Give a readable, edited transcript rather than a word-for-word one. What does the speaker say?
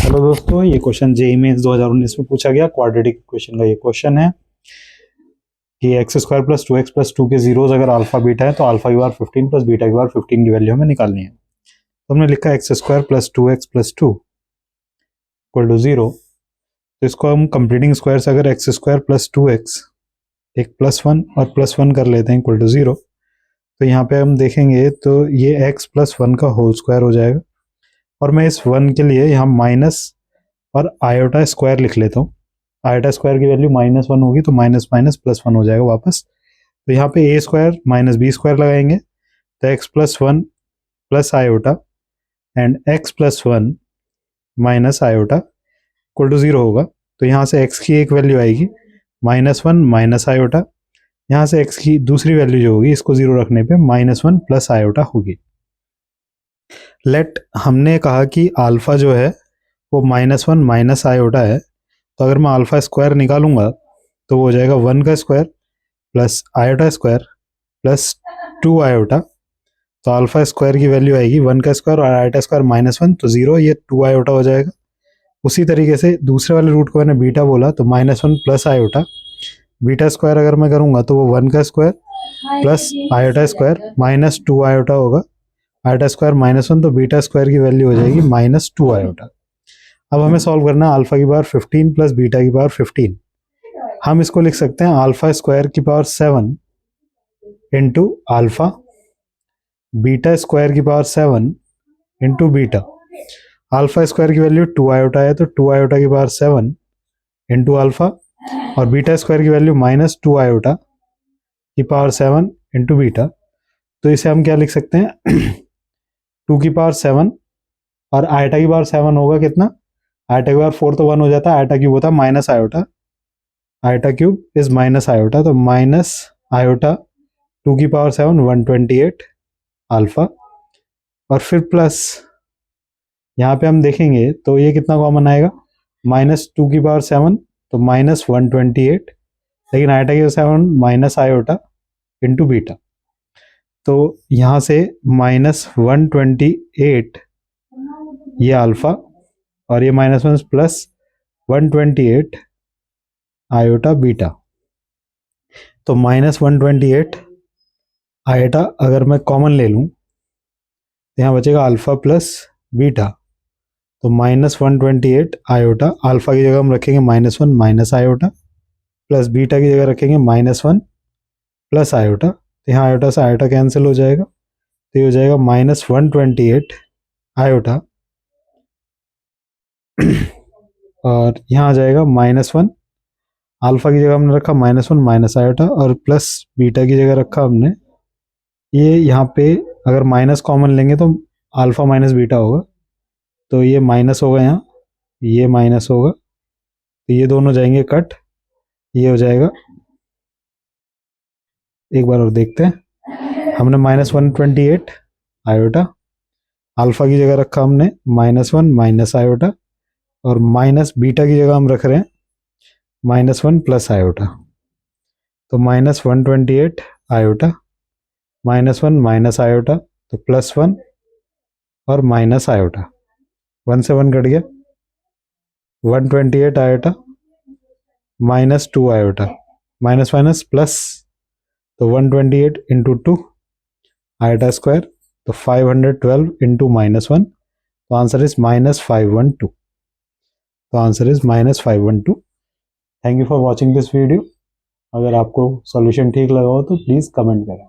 Hello दोस्तों, ये question JEE mains 2019 में पूछा गया क्वाड्रेटिक इक्वेशन का ये क्वेश्चन है कि x square plus two X plus to के जीरोज अगर अल्फा बीटा है तो अल्फा की बार 15 प्लस बीटा की बार 15 की वैल्यू हमें निकालनी है। तो हमने लिखा X square plus two X plus two equal to zero. तो इसको हम कंप्लीटिंग स्क्वायर से अगर X square plus two X एक प्लस वन और प्लस वन कर लेते हैं इक्वल टू जीरो। तो यहाँ पे हम देखेंगे तो ये एक्स प्लस वन का होल स्क्वायर हो जाएगा और मैं इस वन के लिए यहाँ माइनस और आयोटा स्क्वायर लिख लेता हूँ। आयोटा स्क्वायर की वैल्यू माइनस वन होगी तो माइनस माइनस प्लस वन हो जाएगा वापस। तो यहाँ पे A square minus B square लगाएंगे तो X plus one plus iota and X plus one minus iota equal to zero होगा। तो यहाँ से एक्स की एक वैल्यू आएगी माइनस वन माइनस आयोटा, यहाँ से एक्स की दूसरी वैल्यू जो होगी इसको जीरो रखने पे माइनस वन प्लस आयोटा होगी। लेट हमने कहा कि अल्फा जो है वो माइनस वन माइनस आयोटा है, तो अगर मैं अल्फा स्क्वायर निकालूंगा तो वो हो जाएगा वन का square plus iota square plus to iota. तो अल्फा स्क्वायर की वैल्यू आएगी वन का स्क्वायर और आयोटा स्क्वायर माइनस वन तो जीरो, ये टू आयोटा हो जाएगा। उसी तरीके से दूसरे वाले रूट को मैंने बीटा बोला तो minus one plus iota, beta square अगर मैं करूँगा तो वो वन का square plus iota square minus two iota होगा। आयोटा स्क्वायर माइनस वन तो बीटा स्क्वायर की वैल्यू हो जाएगी माइनस टू आयोटा। अब हमें सॉल्व करना है अल्फा की पावर 15 प्लस बीटा की पावर 15। हम इसको लिख सकते हैं अल्फा स्क्वायर की power 7 into alpha, beta square की power 7 into beta. Alpha square की वैल्यू टू आयोटा है तो टू आयोटा की पावर 7 इंटू अल्फा और बीटा स्क्वायर की वैल्यू माइनस टू आयोटा की पावर 7 इंटू बीटा। तो इसे हम क्या लिख सकते हैं टू की पावर 7 और आयोटा की पावर 7 होगा कितना, आयोटा की पावर 4 तो 1 हो जाता है, आयोटा क्यूब होता है minus iota, iota cube is minus iota तो माइनस आयोटा टू की पावर 7 128 अल्फा और फिर प्लस यहाँ पे हम देखेंगे तो ये कितना कॉमन आएगा माइनस टू की पावर 7 तो माइनस 128, लेकिन आयोटा की 7 माइनस आयोटा इंटू बीटा। तो यहाँ से माइनस 128 ये अल्फा और ये minus one plus 128 iota beta. तो माइनस 128 आयोटा अगर मैं कॉमन ले लूँ तो यहाँ बचेगा अल्फा प्लस बीटा, तो माइनस 128 आयोटा, अल्फा की जगह हम रखेंगे minus one minus iota plus beta की जगह रखेंगे माइनस वन प्लस आयोटा। तो यहाँ आयोटा से आयोटा कैंसिल हो जाएगा तो ये हो जाएगा माइनस 128 आयोटा और यहाँ आ जाएगा माइनस वन, अल्फा की जगह हमने रखा माइनस वन माइनस आयोटा और प्लस बीटा की जगह रखा हमने ये, यहाँ पे अगर माइनस कॉमन लेंगे तो अल्फा माइनस बीटा होगा तो ये माइनस होगा, यहाँ ये माइनस होगा तो ये दोनों जाएंगे कट, ये हो जाएगा। एक बार और देखते हैं, हमने माइनस 128 आयोटा, अल्फा की जगह रखा हमने माइनस वन माइनस आयोटा और माइनस बीटा की जगह हम रख रहे हैं माइनस वन प्लस आयोटा। तो minus 128 iota minus one minus iota तो प्लस वन और माइनस आयोटा, वन से वन कट गया, 128 iota minus two iota, minus minus plus तो 128 इंटू टू आयोटा स्क्वायर तो 512 इंटू माइनस वन, तो answer is minus 512। तो answer is minus 512। Thank you for watching this video. अगर आपको solution ठीक लगा हो तो प्लीज़ कमेंट करें।